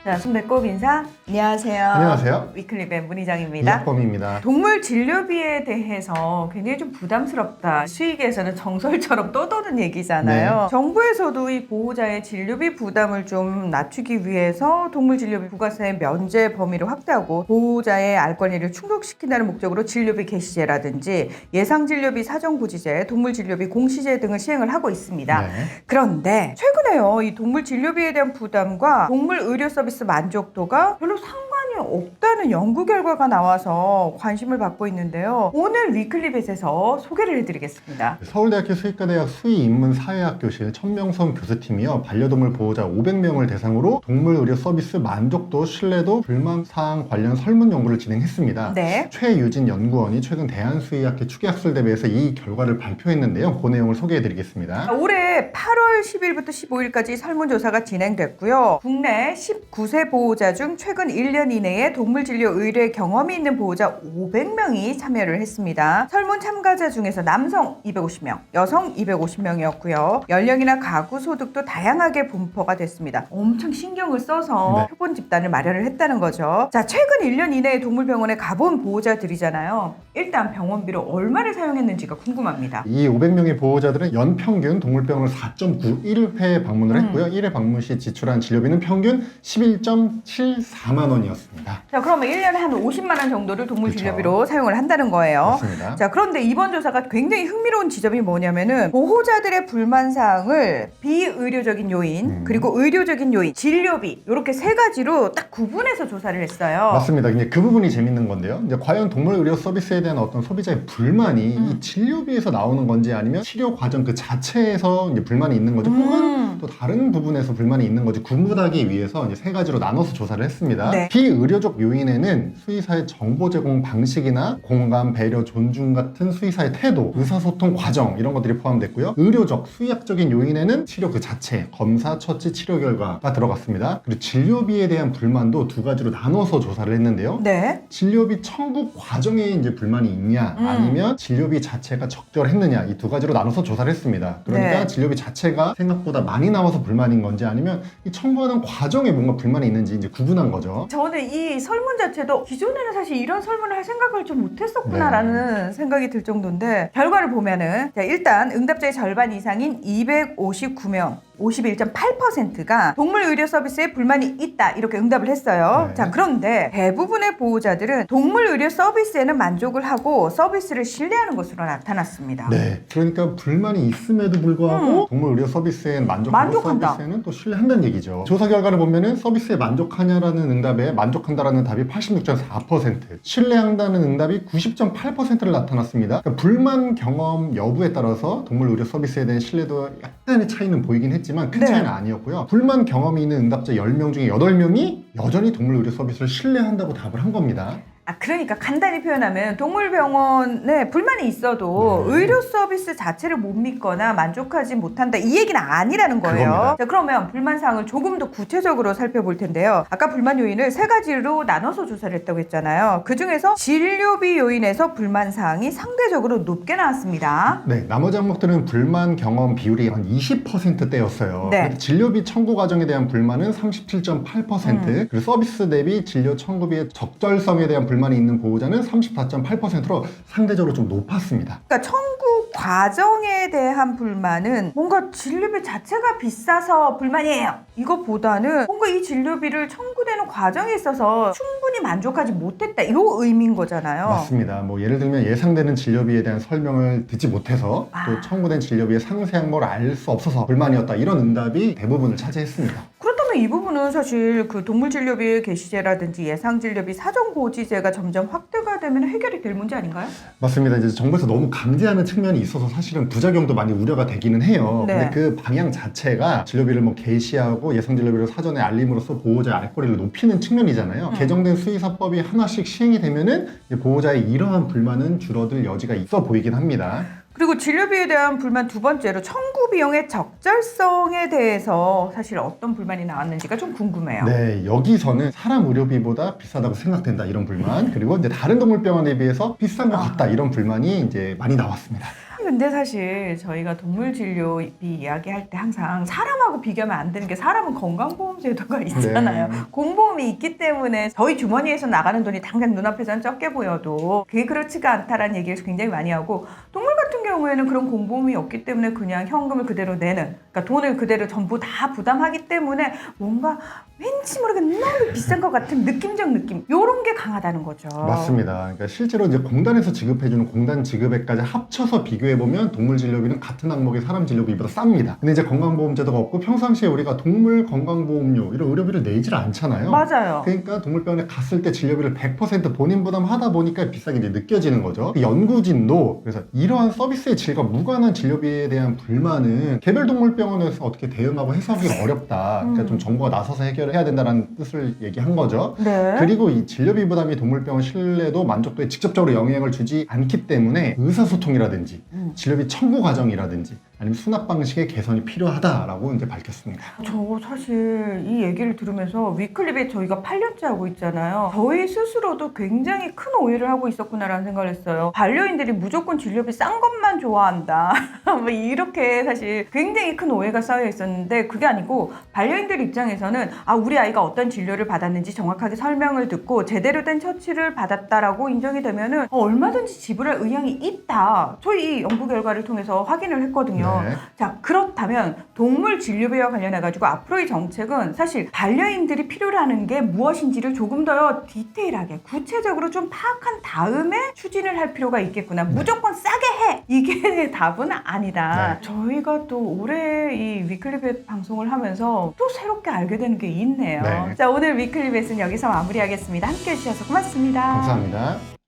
자, 손 배꼽 인사. 안녕하세요. 안녕하세요. 위클립의 문희정입니다. 이학범입니다. 동물 진료비에 대해서 굉장히 좀 부담스럽다. 수익에서는 정설처럼 떠도는 얘기잖아요. 네. 정부에서도 이 보호자의 진료비 부담을 좀 낮추기 위해서 동물 진료비 부가세 면제 범위를 확대하고 보호자의 알 권리를 충족시킨다는 목적으로 진료비 개시제라든지 예상 진료비 사정고지제, 동물 진료비 공시제 등을 시행을 하고 있습니다. 네. 그런데 최근에요, 이 동물 진료비에 대한 부담과 동물 의료 서비스 만족도가 별로 상관이 없다는 연구 결과가 나와서 관심을 받고 있는데요. 오늘 위클리빗에서 소개를 해드리겠습니다. 서울대학교 수의과대학 수의인문사회학교실 천명선 교수팀이요, 반려동물 보호자 500명을 대상으로 동물 의료 서비스 만족도, 신뢰도, 불만사항 관련 설문 연구를 진행했습니다. 네. 최유진 연구원이 최근 대한수의학회 추계학술대회에서 이 결과를 발표했는데요. 그 내용을 소개해드리겠습니다. 올해 8월 10일부터 15일까지 설문조사가 진행됐고요. 국내 19세 보호자 중 최근 1년 이내에 동물진료 의뢰 경험이 있는 보호자 500명이 참여를 했습니다. 설문 참가자 중에서 남성 250명, 여성 250명이었고요. 연령이나 가구 소득도 다양하게 분포가 됐습니다. 엄청 신경을 써서 표본 집단을 마련을 했다는 거죠. 자, 최근 1년 이내에 동물병원에 가본 보호자들이잖아요. 일단 병원비로 얼마를 사용했는지가 궁금합니다. 이 500명의 보호자들은 연평균 동물병원을 4.91회 방문을 했고요. 1회 방문 시 지출한 진료비는 평균 11.74만 원이었습니다. 자, 그러면 1년에 한 50만 원 정도를 동물 그쵸. 진료비로 사용을 한다는 거예요. 맞습니다. 자, 그런데 이번 조사가 굉장히 흥미로운 지점이 뭐냐면은 보호자들의 불만 사항을 비의료적인 요인, 그리고 의료적인 요인, 진료비 이렇게 세 가지로 딱 구분해서 조사를 했어요. 맞습니다. 이제 그 부분이 재밌는 건데요. 이제 과연 동물 의료 서비스에 대한 어떤 소비자의 불만이 이 진료비에서 나오는 건지, 아니면 치료 과정 그 자체에서 이제 불만이 있는 거지, 혹은 또 다른 부분에서 불만이 있는 건지 구분하기 위해서 이제 세 가지로 나눠서 조사를 했습니다. 네. 비의료적 요인에는 수의사의 정보 제공 방식이나 공감, 배려, 존중 같은 수의사의 태도, 의사소통 과정 이런 것들이 포함됐고요. 의료적, 수의학적인 요인에는 치료 그 자체, 검사, 처치, 치료 결과가 들어갔습니다. 그리고 진료비에 대한 불만도 두 가지로 나눠서 조사를 했는데요. 네. 진료비 청구 과정에 이제 불만이 있냐, 아니면 진료비 자체가 적절했느냐, 이 두 가지로 나눠서 조사를 했습니다. 그러니까 네. 진료비 자체가 생각보다 많이 나와서 불만인 건지, 아니면 이 청구하는 과정에 뭔가 불만이 있는지 이제 구분한 거죠. 저는 이 설문 자체도 기존에는 사실 이런 설문을 할 생각을 좀 못했었구나라는 생각이 들 정도인데, 결과를 보면은 자, 일단 응답자의 절반 이상인 259명 51.8%가 동물 의료 서비스에 불만이 있다 이렇게 응답을 했어요. 네. 자, 그런데 대부분의 보호자들은 동물 의료 서비스에는 만족을 하고 서비스를 신뢰하는 것으로 나타났습니다. 네, 그러니까 불만이 있음에도 불구하고 동물 의료 서비스에 만족하고 만족한다. 서비스에는 또 신뢰한다는 얘기죠. 조사 결과를 보면은 서비스에 만족하냐라는 응답에 만족한다라는 답이 86.4%, 신뢰한다는 응답이 90.8%를 나타났습니다. 그러니까 불만 경험 여부에 따라서 동물 의료 서비스에 대한 신뢰도 약간의 차이는 보이긴 했지만 큰 네. 차이는 아니었고요. 불만 경험이 있는 응답자 10명 중에 8명이 여전히 동물 의료 서비스를 신뢰한다고 답을 한 겁니다. 아, 그러니까 간단히 표현하면 동물병원에 불만이 있어도 의료 서비스 자체를 못 믿거나 만족하지 못한다 이 얘기는 아니라는 거예요. 그겁니다. 자, 그러면 불만 사항을 조금 더 구체적으로 살펴볼 텐데요. 아까 불만 요인을 세 가지로 나눠서 조사를 했다고 했잖아요. 그 중에서 진료비 요인에서 불만 사항이 상대적으로 높게 나왔습니다. 네, 나머지 항목들은 불만 경험 비율이 한 20%대였어요. 네. 진료비 청구 과정에 대한 불만은 37.8%, 그리고 서비스 대비 진료 청구비의 적절성에 대한 불만이 있는 보호자는 34.8%로 상대적으로 좀 높았습니다. 그러니까 청구 과정에 대한 불만은 뭔가 진료비 자체가 비싸서 불만이에요, 이거보다는 뭔가 이 진료비를 청구되는 과정에 있어서 충분히 만족하지 못했다 이 의미인 거잖아요. 맞습니다. 뭐 예를 들면 예상되는 진료비에 대한 설명을 듣지 못해서 또 청구된 진료비의 상세한 걸 알 수 없어서 불만이었다, 이런 응답이 대부분을 차지했습니다. 그렇다면 이 부분은 사실 그 동물진료비 개시제라든지 예상진료비 사정고지제가 점점 확대가 되면 해결이 될 문제 아닌가요? 맞습니다. 이제 정부에서 너무 강제하는 측면이 있어서 사실은 부작용도 많이 우려가 되기는 해요. 네. 근데 그 방향 자체가 진료비를 뭐 개시하고 예상 진료비를 사전에 알림으로써 보호자의 알 권리를 높이는 측면이잖아요. 개정된 수의사법이 하나씩 시행이 되면은 이제 보호자의 이러한 불만은 줄어들 여지가 있어 보이긴 합니다. 그리고 진료비에 대한 불만 두 번째로 청구 비용의 적절성에 대해서 사실 어떤 불만이 나왔는지가 좀 궁금해요. 네, 여기서는 사람 의료비보다 비싸다고 생각된다, 이런 불만, 그리고 이제 다른 동물병원에 비해서 비싼 것 같다, 이런 불만이 이제 많이 나왔습니다. 근데 사실 저희가 동물 진료비 이야기할 때 항상 사람하고 비교하면 안 되는 게 사람은 건강보험제도가 있잖아요. 네. 공보험이 있기 때문에 저희 주머니에서 나가는 돈이 당장 눈앞에서는 적게 보여도 그게 그렇지가 않다라는 얘기를 굉장히 많이 하고 동물 같은 경우에는 그런 공보험이 없기 때문에 그냥 현금을 그대로 내는 그러니까 돈을 그대로 전부 다 부담하기 때문에 뭔가 왠지 모르게 너무 비싼 것 같은 느낌적 느낌 요런 게 강하다는 거죠. 맞습니다. 그러니까 실제로 이제 공단에서 지급해주는 공단 지급액까지 합쳐서 비교해보면 동물 진료비는 같은 항목의 사람 진료비보다 쌉니다. 근데 이제 건강보험제도가 없고 평상시에 우리가 동물 건강보험료 이런 의료비를 내질 않잖아요. 맞아요. 그러니까 동물병원에 갔을 때 진료비를 100% 본인 부담하다 보니까 비싸게 이제 느껴지는 거죠. 그 연구진도 그래서 이러한 서비스의 질과 무관한 진료비에 대한 불만은 개별 동물병원에서 어떻게 대응하고 해소하기가 어렵다. 그러니까 좀 정부가 나서서 해결해야 된다는 뜻을 얘기한 거죠. 네. 그리고 이 진료비 부담이 동물병원 신뢰도 만족도에 직접적으로 영향을 주지 않기 때문에 의사소통이라든지 진료비 청구 과정이라든지 아니면 수납 방식의 개선이 필요하다라고 이제 밝혔습니다. 저 사실 이 얘기를 들으면서 위클립에 저희가 8년째 하고 있잖아요. 저희 스스로도 굉장히 큰 오해를 하고 있었구나라는 생각을 했어요. 반려인들이 무조건 진료비 싼 것만 좋아한다. 뭐 이렇게 사실 굉장히 큰 오해가 쌓여 있었는데 그게 아니고 반려인들 입장에서는 아 우리 아이가 어떤 진료를 받았는지 정확하게 설명을 듣고 제대로 된 처치를 받았다라고 인정이 되면은 얼마든지 지불할 의향이 있다. 저희 이 연구 결과를 통해서 확인을 했거든요. 네. 자 그렇다면 동물 진료비와 관련해가지고 앞으로의 정책은 사실 반려인들이 필요로 하는 게 무엇인지를 조금 더 디테일하게 구체적으로 좀 파악한 다음에 추진을 할 필요가 있겠구나. 무조건 싸게 해! 이게 답은 아니다. 네. 저희가 또 올해 이 위클리벳 방송을 하면서 또 새롭게 알게 되는 게 있네요. 네. 자 오늘 위클리벳은 여기서 마무리하겠습니다. 함께해 주셔서 고맙습니다. 감사합니다.